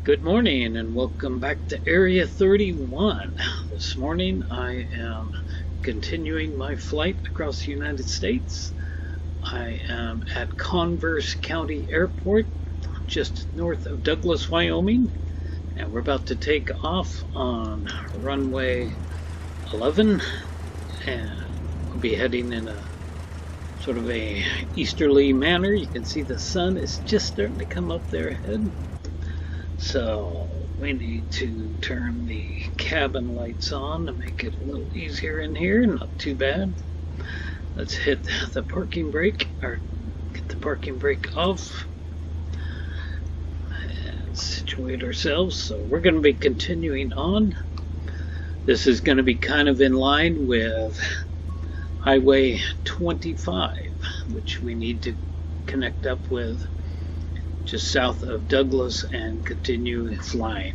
Good morning and welcome back to Area 31. This morning I am continuing my flight across the United States. I am at Converse County Airport, just north of Douglas, Wyoming, and we're about to take off on runway 11, and we'll be heading in a sort of a easterly manner. You can see the sun is just starting to come up there ahead. So we need to turn the cabin lights on to make it a little easier in here. Not too bad. Let's hit the parking brake, or get the parking brake off and situate ourselves. So we're going to be continuing on. This is going to be kind of in line with Highway 25, which we need to connect up with just south of Douglas and continue flying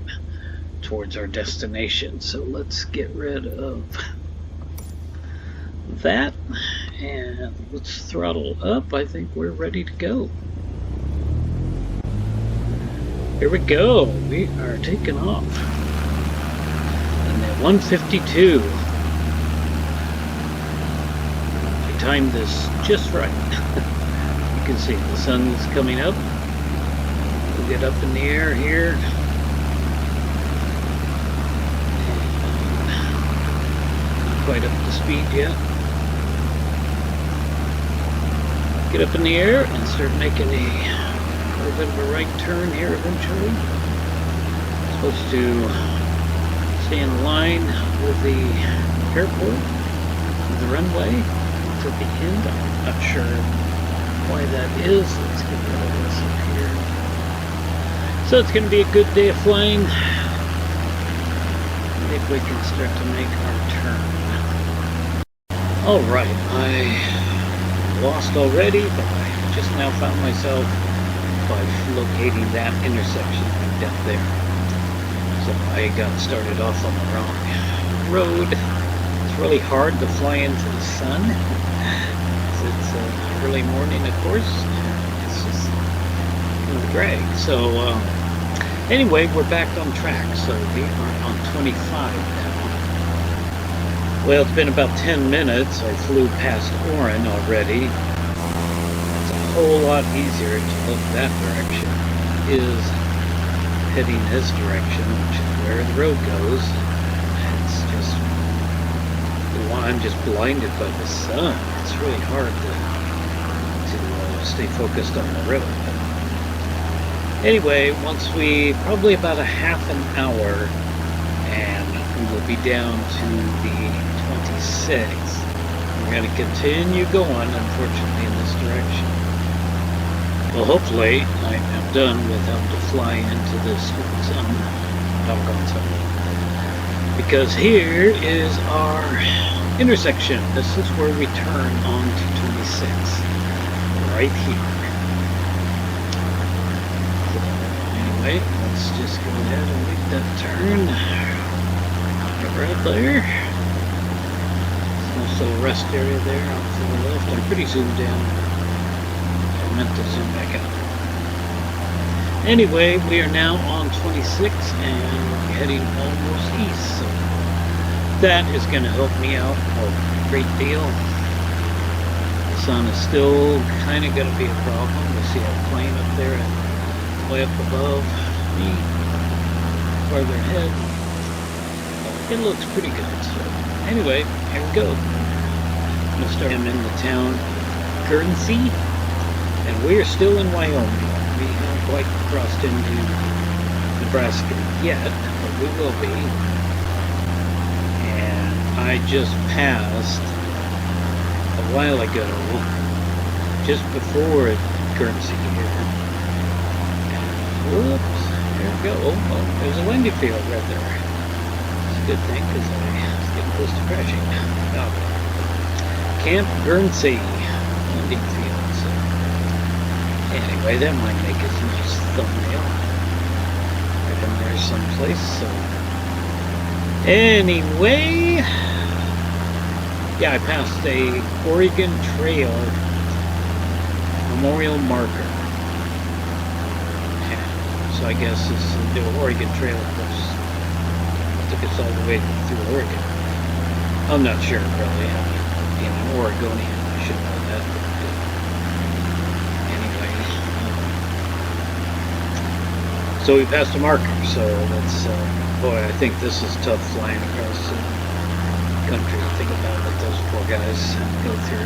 towards our destination. So let's get rid of that and let's throttle up. I think we're ready to go. Here we go. We are taking off. And at 1:52. I timed this just right. You can see the sun's coming up. We'll get up in the air here. Not quite up to speed yet. Get up in the air and start making a little bit of a right turn here eventually. Supposed to stay in line with the airport, with the runway. It's at the end. I'm not sure why that is. Let's get rid of this up here. So it's going to be a good day of flying. I think we can start to make our turn. Alright, I lost already, but I just now found myself by locating that intersection right down there. So I got started off on the wrong road. It's really hard to fly into the sun. It's early morning, of course. It's just a drag. So anyway, we're back on track, so we are on 25 now. Well, it's been about 10 minutes. I flew past Orrin already. It's a whole lot easier to look that direction. It is heading this direction, which is where the road goes. It's just, I'm just blinded by the sun. It's really hard to stay focused on the road. Anyway, once probably about a half an hour, and we will be down to the 26th. We're going to continue going, unfortunately, in this direction. Well, hopefully, I am done with having to fly into this doggone sun. Because here is our intersection. This is where we turn on to 26. Right here. Let's just go ahead and make that turn. Right there. Nice little rest area there off to the left. I'm pretty zoomed in. I meant to zoom back out. Anyway, we are now on 26 and we're heading almost east. So that is going to help me out a great deal. The sun is still kind of going to be a problem. We see a plane up there way up above me, farther ahead. It looks pretty good. So anyway, here we go. I'm going to start in the town Guernsey, and we are still in Wyoming. We haven't quite crossed into Nebraska yet, but we will be. And I just passed a while ago, just before Guernsey here. Whoops, there we go. Oh, there's a landing field right there. It's a good thing because I was getting close to crashing. Oh, Camp Guernsey landing field. So anyway, that might make it a nice thumbnail. Right in there someplace. So anyway, yeah, I passed a Oregon Trail memorial marker. So I guess the Oregon Trail, of course, took us all the way through Oregon. I'm not sure, really. Being an Oregonian, I should know that. But anyway, so we passed a marker. So that's, boy, I think this is tough flying across the country. Think about what those poor guys go through.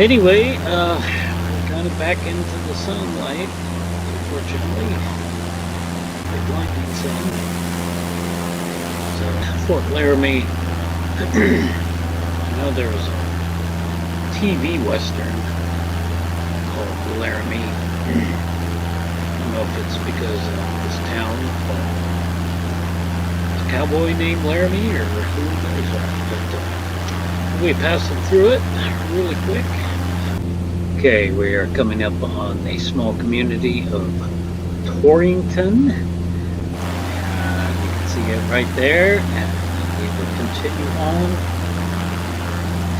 Anyway, we're kind of back into the sunlight, unfortunately. The blinding sun. So, Fort Laramie. I know there was a TV Western called Laramie. I don't know if it's because of this town, but a cowboy named Laramie, or who knows that. But we passed them through it really quick. Okay, we are coming up on a small community of Torrington. And you can see it right there. And we will continue on.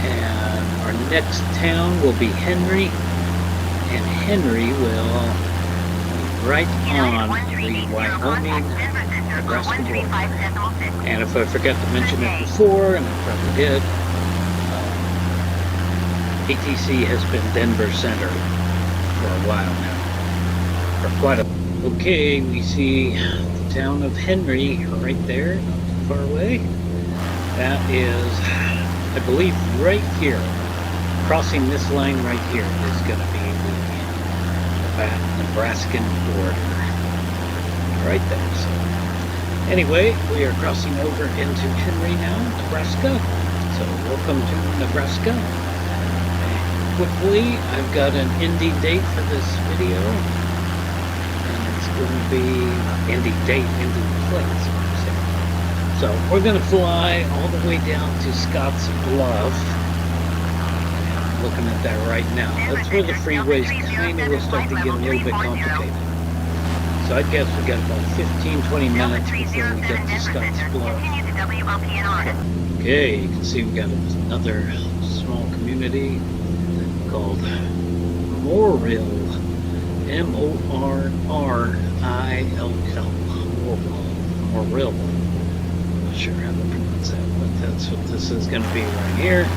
And our next town will be Henry. And Henry will be right on the Wyoming-Nebraska border. And if I forgot to mention it before, and I probably did, ATC has been Denver Center for a while now. For quite a... Okay, we see the town of Henry right there, not too far away. That is, I believe, right here. Crossing this line right here is going to be the Nebraskan border. Right there. So, anyway, we are crossing over into Henry now, Nebraska. So, welcome to Nebraska. Quickly, I've got an ending date for this video, and it's going to be ending date, ending place. So we're going to fly all the way down to Scottsbluff. I'm looking at that right now. That's where the freeways kind of will start to get a little bit complicated. So I guess we got about 15-20 minutes before we get to Scottsbluff. Okay, you can see we got another small community called Morrill, M-O-R-R-I-L-L, Morrill. I'm not sure how to pronounce that, but that's what this is going to be right here.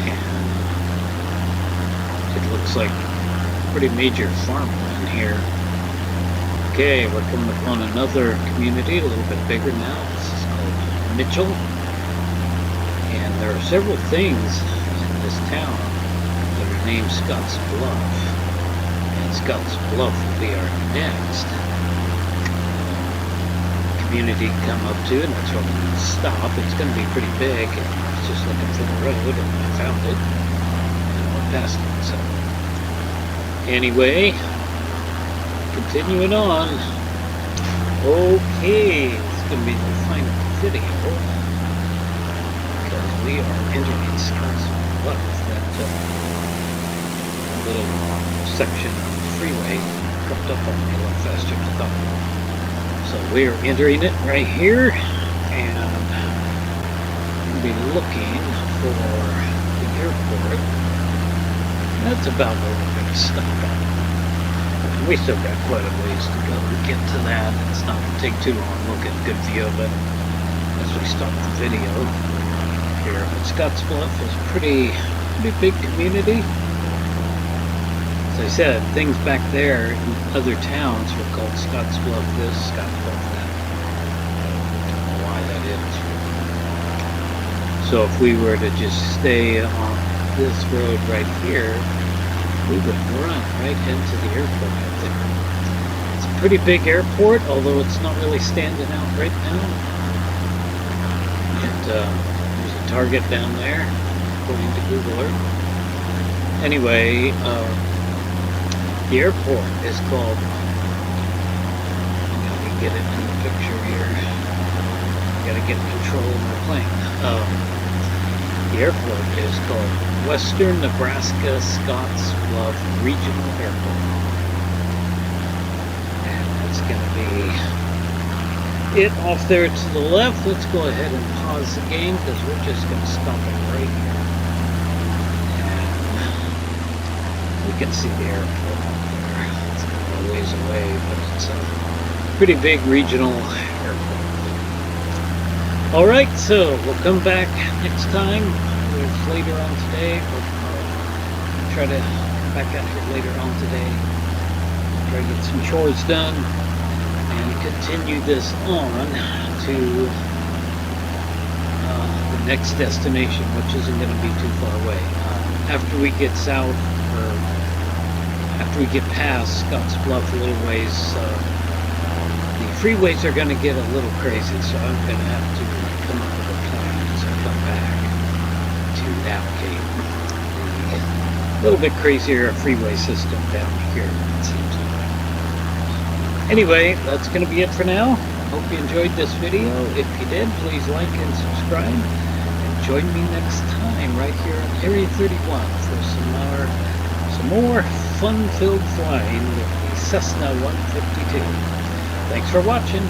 And it looks like pretty major farmland here. Okay, we're coming upon another community, a little bit bigger now. This is called Mitchell. And there are several things in this town named Scottsbluff, and Scottsbluff will be our next community to come up to, and that's where we're going to stop. It's going to be pretty big. I was just looking for the road, and I found it, and we're past it. So, anyway, continuing on. Okay, it's going to be the final video, because we are entering Scottsbluff. Little section of the freeway crept up on me a little faster than I thought. So we are entering it right here, and we'll be looking for the airport. That's about where we're going to stop at. We still got quite a ways to go to get to that. It's not going to take too long. We'll get a good view of it as we start the video here. But Scottsbluff is a pretty big community. As I said, things back there in other towns were called Scottsbluff this, Scottsbluff that. I don't know why that is. So if we were to just stay on this road right here, we would run right into the airport out there. It's a pretty big airport, although it's not really standing out right now. And there's a target down there, according to Google Earth. Anyway, the airport is called, let me get it in the picture here, gotta get control of my plane. The airport is called Western Nebraska Scottsbluff Regional Airport. And that's gonna be it off there to the left. Let's go ahead and pause the game, because we're just gonna stop it right here. And we can see the airport. ways away, but it's a pretty big regional airport. Alright, so we'll come back next time with later on today. We'll try to come back out here later on today. Try to get some chores done and continue this on to the next destination, which isn't going to be too far away. After we get south, or after we get past Scottsbluff a little ways, the freeways are going to get a little crazy, so I'm going to have to come up with a plan as I come back to navigate the little bit crazier freeway system down here, it seems like. Anyway, that's going to be it for now. Hope you enjoyed this video. If you did, please like and subscribe. And join me next time right here on Area 31 for some more fun-filled flying with the Cessna 152. Thanks for watching.